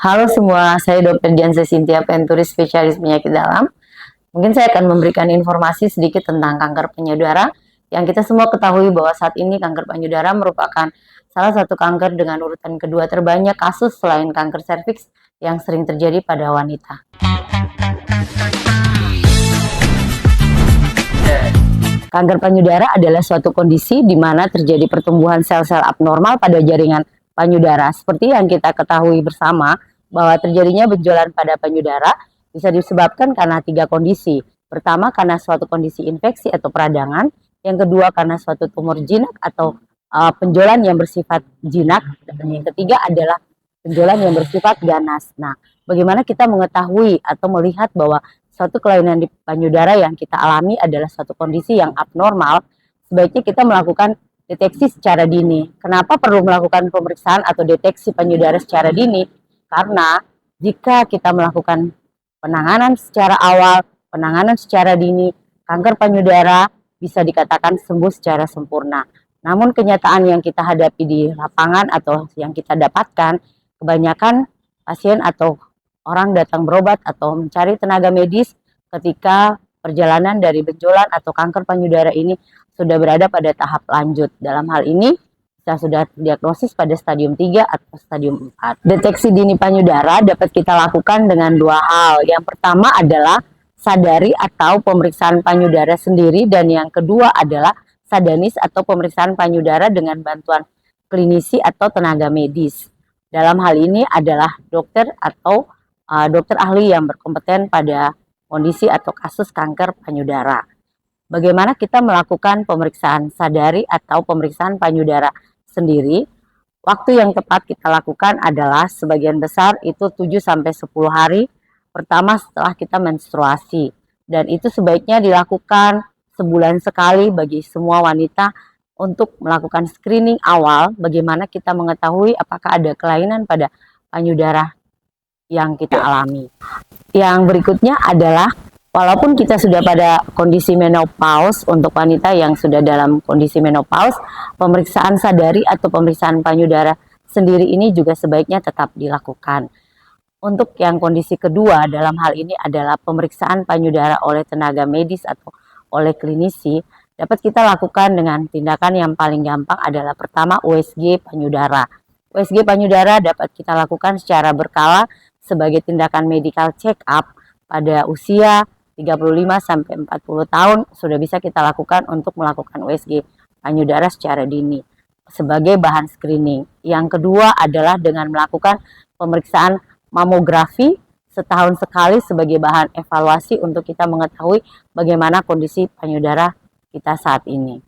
Halo semua, saya Dr. Diansa Cynthia Penturis, spesialis penyakit dalam. Mungkin saya akan memberikan informasi sedikit tentang kanker payudara. Yang kita semua ketahui bahwa saat ini kanker payudara merupakan salah satu kanker dengan urutan kedua terbanyak kasus selain kanker serviks yang sering terjadi pada wanita. Kanker payudara adalah suatu kondisi di mana terjadi pertumbuhan sel-sel abnormal pada jaringan payudara. Seperti yang kita ketahui bersama, bahwa terjadinya benjolan pada payudara bisa disebabkan karena 3 kondisi. Pertama, karena suatu kondisi infeksi atau peradangan. Yang kedua, karena suatu tumor jinak atau penjolan yang bersifat jinak. Dan yang ketiga adalah penjolan yang bersifat ganas. Nah, bagaimana kita mengetahui atau melihat bahwa suatu kelainan di payudara yang kita alami adalah suatu kondisi yang abnormal? Sebaiknya kita melakukan deteksi secara dini. Kenapa perlu melakukan pemeriksaan atau deteksi payudara secara dini? Karena jika kita melakukan penanganan secara awal, penanganan secara dini, kanker payudara bisa dikatakan sembuh secara sempurna. Namun kenyataan yang kita hadapi di lapangan atau yang kita dapatkan, kebanyakan pasien atau orang datang berobat atau mencari tenaga medis ketika perjalanan dari benjolan atau kanker payudara ini sudah berada pada tahap lanjut. Dalam hal ini, kita sudah diagnosis pada stadium 3 atau stadium 4. Deteksi dini payudara dapat kita lakukan dengan 2 hal. Yang pertama adalah sadari atau pemeriksaan payudara sendiri, dan yang kedua adalah sadanis atau pemeriksaan payudara dengan bantuan klinisi atau tenaga medis. Dalam hal ini adalah dokter atau dokter ahli yang berkompeten pada kondisi atau kasus kanker payudara. Bagaimana kita melakukan pemeriksaan sadari atau pemeriksaan payudara sendiri? Waktu yang tepat kita lakukan adalah sebagian besar itu 7-10 hari pertama setelah kita menstruasi. Dan itu sebaiknya dilakukan sebulan sekali bagi semua wanita untuk melakukan screening awal, bagaimana kita mengetahui apakah ada kelainan pada payudara yang kita alami. Yang berikutnya adalah, walaupun kita sudah pada kondisi menopause, untuk wanita yang sudah dalam kondisi menopause, pemeriksaan sadari atau pemeriksaan payudara sendiri ini juga sebaiknya tetap dilakukan. Untuk yang kondisi kedua dalam hal ini adalah pemeriksaan payudara oleh tenaga medis atau oleh klinisi, dapat kita lakukan dengan tindakan yang paling gampang adalah pertama USG payudara. USG payudara dapat kita lakukan secara berkala sebagai tindakan medical check up pada usia 35-40 tahun sudah bisa kita lakukan untuk melakukan USG payudara secara dini sebagai bahan screening. Yang kedua adalah dengan melakukan pemeriksaan mamografi setahun sekali sebagai bahan evaluasi untuk kita mengetahui bagaimana kondisi payudara kita saat ini.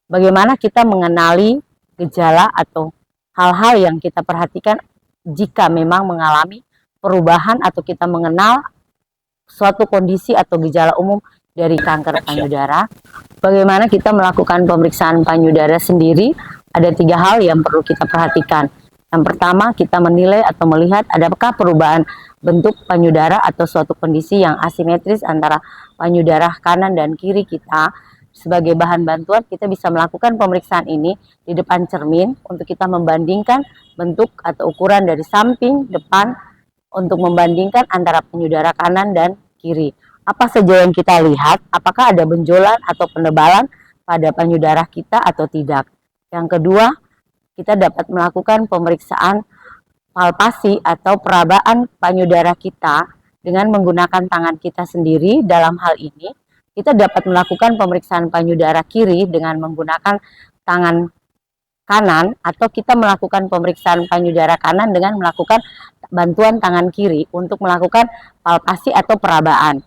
Bagaimana kita mengenali gejala atau hal-hal yang kita perhatikan jika memang mengalami perubahan atau kita mengenal suatu kondisi atau gejala umum dari kanker payudara. Bagaimana kita melakukan pemeriksaan payudara sendiri? Ada 3 hal yang perlu kita perhatikan. Yang pertama, kita menilai atau melihat adakah perubahan bentuk payudara atau suatu kondisi yang asimetris antara payudara kanan dan kiri kita. Sebagai bahan bantuan, kita bisa melakukan pemeriksaan ini di depan cermin untuk kita membandingkan bentuk atau ukuran dari samping, depan, untuk membandingkan antara payudara kanan dan kiri. Apa saja yang kita lihat, apakah ada benjolan atau penebalan pada payudara kita atau tidak. Yang kedua, kita dapat melakukan pemeriksaan palpasi atau perabaan payudara kita dengan menggunakan tangan kita sendiri. Dalam hal ini, kita dapat melakukan pemeriksaan payudara kiri dengan menggunakan tangan kanan, atau kita melakukan pemeriksaan payudara kanan dengan melakukan bantuan tangan kiri untuk melakukan palpasi atau perabaan.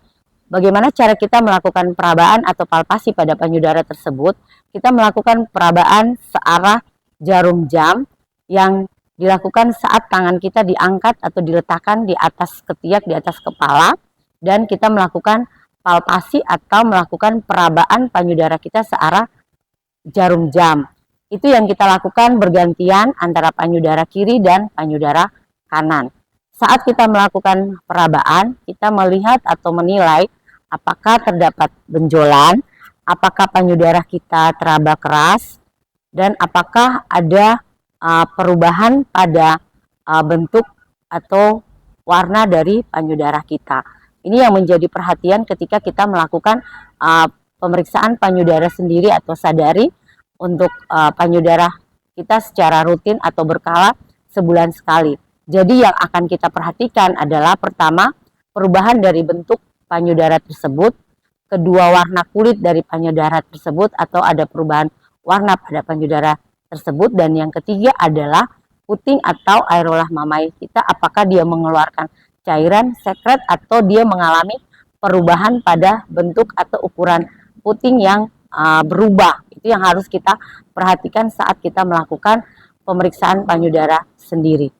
Bagaimana cara kita melakukan perabaan atau palpasi pada payudara tersebut? Kita melakukan perabaan searah jarum jam yang dilakukan saat tangan kita diangkat atau diletakkan di atas ketiak, di atas kepala, dan kita melakukan palpasi atau melakukan perabaan payudara kita searah jarum jam. Itu yang kita lakukan bergantian antara payudara kiri dan payudara kanan. Saat kita melakukan perabaan, kita melihat atau menilai apakah terdapat benjolan, apakah payudara kita teraba keras, dan apakah ada perubahan pada bentuk atau warna dari payudara kita. Ini yang menjadi perhatian ketika kita melakukan pemeriksaan payudara sendiri atau sadari untuk payudara kita secara rutin atau berkala sebulan sekali. Jadi yang akan kita perhatikan adalah pertama, perubahan dari bentuk payudara tersebut, kedua warna kulit dari payudara tersebut atau ada perubahan warna pada payudara tersebut, dan yang ketiga adalah puting atau areola mamai kita, apakah dia mengeluarkan cairan, sekret, atau dia mengalami perubahan pada bentuk atau ukuran puting yang berubah. Itu yang harus kita perhatikan saat kita melakukan pemeriksaan payudara sendiri.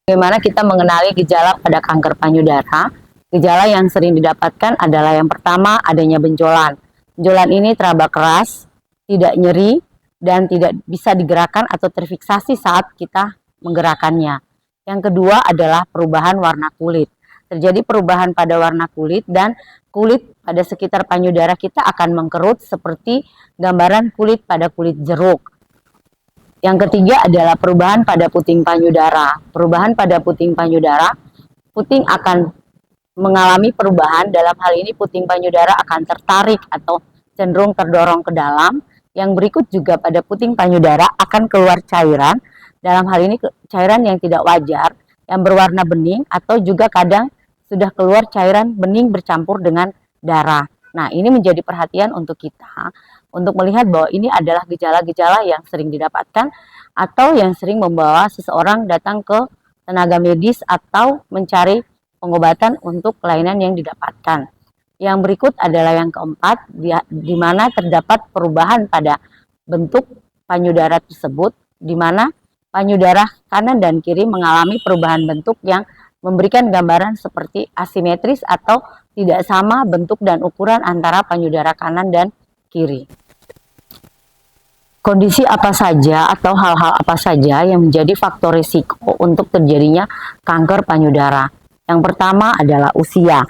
Bagaimana kita mengenali gejala pada kanker payudara? Gejala yang sering didapatkan adalah yang pertama, adanya benjolan. Benjolan ini teraba keras, tidak nyeri, dan tidak bisa digerakkan atau terfiksasi saat kita menggerakkannya. Yang kedua adalah perubahan warna kulit. Terjadi perubahan pada warna kulit, dan kulit pada sekitar payudara kita akan mengkerut seperti gambaran kulit pada kulit jeruk. Yang ketiga adalah perubahan pada puting payudara. Perubahan pada puting payudara, puting akan mengalami perubahan. Dalam hal ini puting payudara akan tertarik atau cenderung terdorong ke dalam. Yang berikut juga pada puting payudara akan keluar cairan. Dalam hal ini cairan yang tidak wajar, yang berwarna bening, atau juga kadang sudah keluar cairan bening bercampur dengan darah. Nah, ini menjadi perhatian untuk kita untuk melihat bahwa ini adalah gejala-gejala yang sering didapatkan atau yang sering membawa seseorang datang ke tenaga medis atau mencari pengobatan untuk kelainan yang didapatkan. Yang berikut adalah yang keempat, di mana terdapat perubahan pada bentuk payudara tersebut, di mana payudara kanan dan kiri mengalami perubahan bentuk yang memberikan gambaran seperti asimetris atau tidak sama bentuk dan ukuran antara payudara kanan dan kiri. Kondisi apa saja atau hal-hal apa saja yang menjadi faktor risiko untuk terjadinya kanker payudara? Yang pertama adalah usia.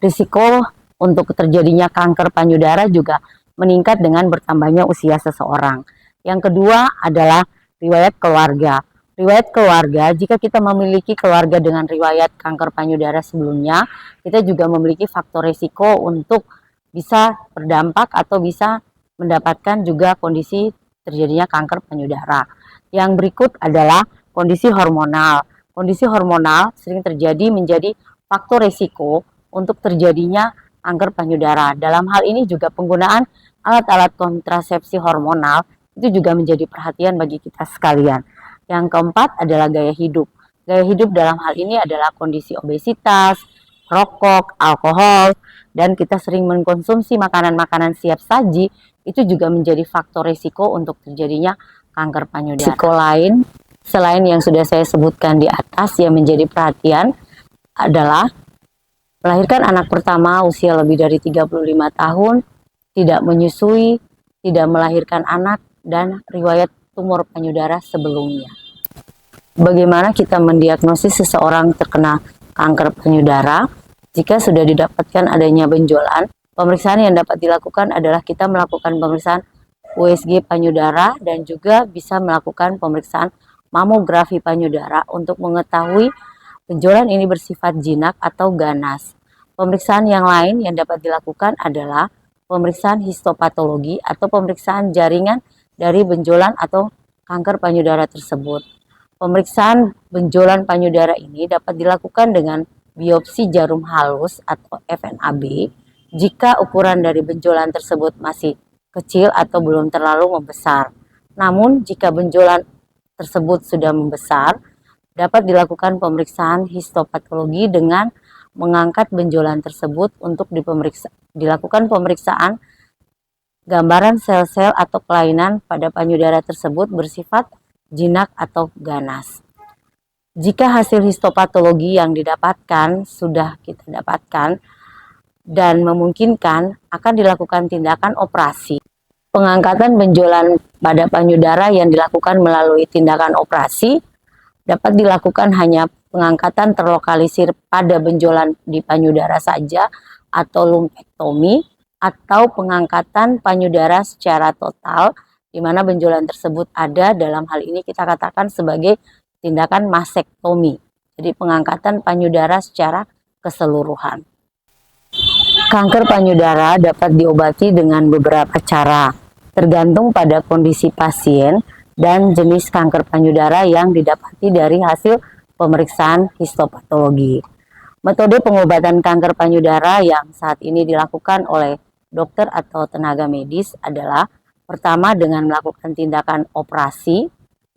Risiko untuk terjadinya kanker payudara juga meningkat dengan bertambahnya usia seseorang. Yang kedua adalah riwayat keluarga. Riwayat keluarga, jika kita memiliki keluarga dengan riwayat kanker payudara sebelumnya, kita juga memiliki faktor risiko untuk bisa berdampak atau bisa mendapatkan juga kondisi terjadinya kanker payudara. Yang berikut adalah kondisi hormonal. Kondisi hormonal sering terjadi menjadi faktor risiko untuk terjadinya kanker payudara. Dalam hal ini juga penggunaan alat-alat kontrasepsi hormonal itu juga menjadi perhatian bagi kita sekalian. Yang keempat adalah gaya hidup. Gaya hidup dalam hal ini adalah kondisi obesitas, rokok, alkohol, dan kita sering mengkonsumsi makanan-makanan siap saji, itu juga menjadi faktor risiko untuk terjadinya kanker payudara. Risiko lain, selain yang sudah saya sebutkan di atas yang menjadi perhatian adalah melahirkan anak pertama usia lebih dari 35 tahun, tidak menyusui, tidak melahirkan anak, dan riwayat tumor payudara sebelumnya. Bagaimana kita mendiagnosis seseorang terkena kanker payudara? Jika sudah didapatkan adanya benjolan, pemeriksaan yang dapat dilakukan adalah kita melakukan pemeriksaan USG payudara dan juga bisa melakukan pemeriksaan mamografi payudara untuk mengetahui benjolan ini bersifat jinak atau ganas. Pemeriksaan yang lain yang dapat dilakukan adalah pemeriksaan histopatologi atau pemeriksaan jaringan dari benjolan atau kanker payudara tersebut. Pemeriksaan benjolan payudara ini dapat dilakukan dengan biopsi jarum halus atau FNAB jika ukuran dari benjolan tersebut masih kecil atau belum terlalu membesar. Namun jika benjolan tersebut sudah membesar, dapat dilakukan pemeriksaan histopatologi dengan mengangkat benjolan tersebut untuk dilakukan pemeriksaan gambaran sel-sel atau kelainan pada payudara tersebut bersifat jinak atau ganas. Jika hasil histopatologi yang didapatkan sudah kita dapatkan dan memungkinkan, akan dilakukan tindakan operasi. Pengangkatan benjolan pada payudara yang dilakukan melalui tindakan operasi dapat dilakukan hanya pengangkatan terlokalisir pada benjolan di payudara saja atau lumpektomi, atau pengangkatan payudara secara total di mana benjolan tersebut ada. Dalam hal ini kita katakan sebagai tindakan masektomi. Jadi pengangkatan payudara secara keseluruhan. Kanker payudara dapat diobati dengan beberapa cara, tergantung pada kondisi pasien dan jenis kanker payudara yang didapati dari hasil pemeriksaan histopatologi. Metode pengobatan kanker payudara yang saat ini dilakukan oleh dokter atau tenaga medis adalah pertama dengan melakukan tindakan operasi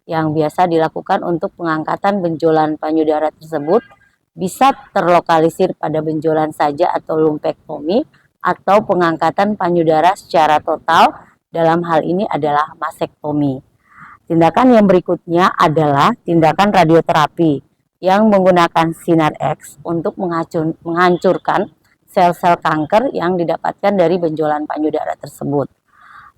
yang biasa dilakukan untuk pengangkatan benjolan payudara tersebut, bisa terlokalisir pada benjolan saja atau lumpektomi, atau pengangkatan payudara secara total, dalam hal ini adalah masektomi. Tindakan yang berikutnya adalah tindakan radioterapi yang menggunakan sinar X untuk menghancurkan sel-sel kanker yang didapatkan dari benjolan payudara tersebut.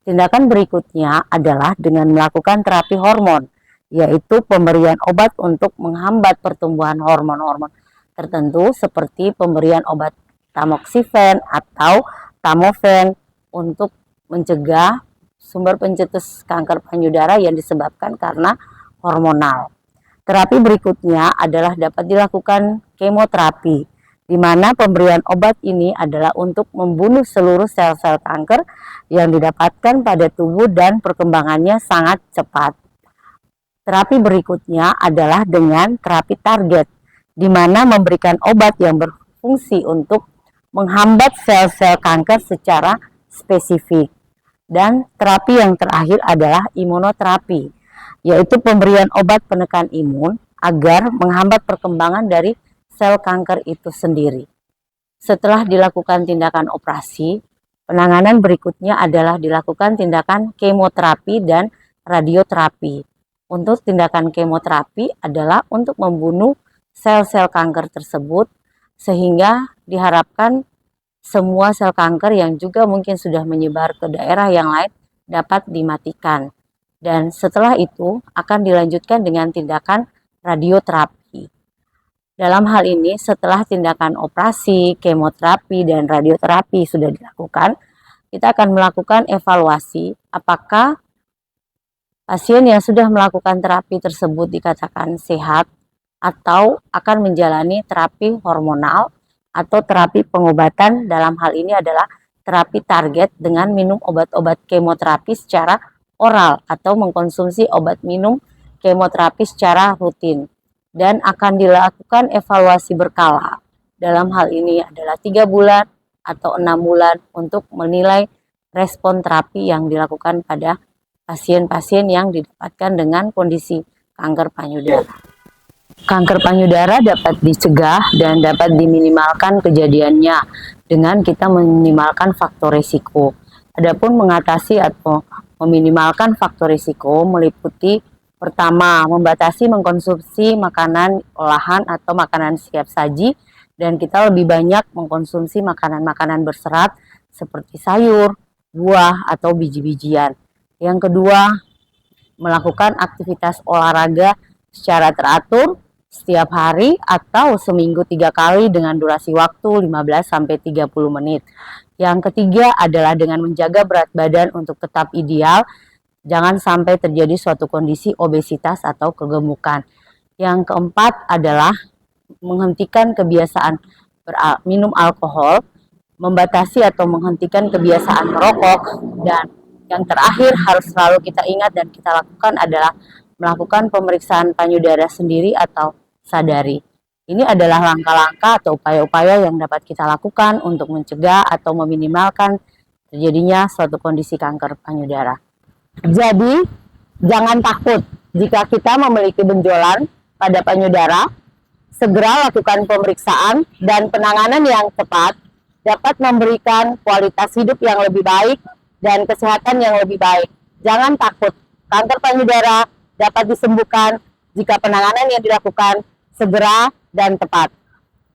Tindakan berikutnya adalah dengan melakukan terapi hormon, yaitu pemberian obat untuk menghambat pertumbuhan hormon-hormon tertentu seperti pemberian obat tamoxifen atau tamofen untuk mencegah sumber pencetus kanker payudara yang disebabkan karena hormonal. Terapi berikutnya adalah dapat dilakukan kemoterapi, di mana pemberian obat ini adalah untuk membunuh seluruh sel-sel kanker yang didapatkan pada tubuh dan perkembangannya sangat cepat. Terapi berikutnya adalah dengan terapi target, di mana memberikan obat yang berfungsi untuk menghambat sel-sel kanker secara spesifik. Dan terapi yang terakhir adalah imunoterapi, yaitu pemberian obat penekan imun agar menghambat perkembangan dari sel kanker itu sendiri. Setelah dilakukan tindakan operasi, penanganan berikutnya adalah dilakukan tindakan kemoterapi dan radioterapi. Untuk tindakan kemoterapi adalah untuk membunuh sel-sel kanker tersebut, sehingga diharapkan semua sel kanker yang juga mungkin sudah menyebar ke daerah yang lain dapat dimatikan. Dan setelah itu akan dilanjutkan dengan tindakan radioterapi. Dalam hal ini, setelah tindakan operasi, kemoterapi, dan radioterapi sudah dilakukan, kita akan melakukan evaluasi apakah pasien yang sudah melakukan terapi tersebut dikatakan sehat atau akan menjalani terapi hormonal atau terapi pengobatan. Dalam hal ini adalah terapi target dengan minum obat-obat kemoterapi secara oral atau mengkonsumsi obat minum kemoterapi secara rutin, dan akan dilakukan evaluasi berkala. Dalam hal ini adalah 3 bulan atau 6 bulan untuk menilai respon terapi yang dilakukan pada pasien-pasien yang didapatkan dengan kondisi kanker payudara. Kanker payudara dapat dicegah dan dapat diminimalkan kejadiannya dengan kita meminimalkan faktor risiko. Adapun mengatasi atau meminimalkan faktor risiko meliputi pertama, membatasi mengkonsumsi makanan olahan atau makanan siap saji, dan kita lebih banyak mengkonsumsi makanan-makanan berserat seperti sayur, buah, atau biji-bijian. Yang kedua, melakukan aktivitas olahraga secara teratur setiap hari atau seminggu 3 kali dengan durasi waktu 15-30 menit. Yang ketiga adalah dengan menjaga berat badan untuk tetap ideal, jangan sampai terjadi suatu kondisi obesitas atau kegemukan. Yang keempat adalah menghentikan kebiasaan minum alkohol, membatasi atau menghentikan kebiasaan merokok, dan yang terakhir harus selalu kita ingat dan kita lakukan adalah melakukan pemeriksaan payudara sendiri atau sadari. Ini adalah langkah-langkah atau upaya-upaya yang dapat kita lakukan untuk mencegah atau meminimalkan terjadinya suatu kondisi kanker payudara. Jadi, jangan takut jika kita memiliki benjolan pada payudara. Segera lakukan pemeriksaan dan penanganan yang tepat dapat memberikan kualitas hidup yang lebih baik dan kesehatan yang lebih baik. Jangan takut, kanker payudara dapat disembuhkan jika penanganan yang dilakukan segera dan tepat.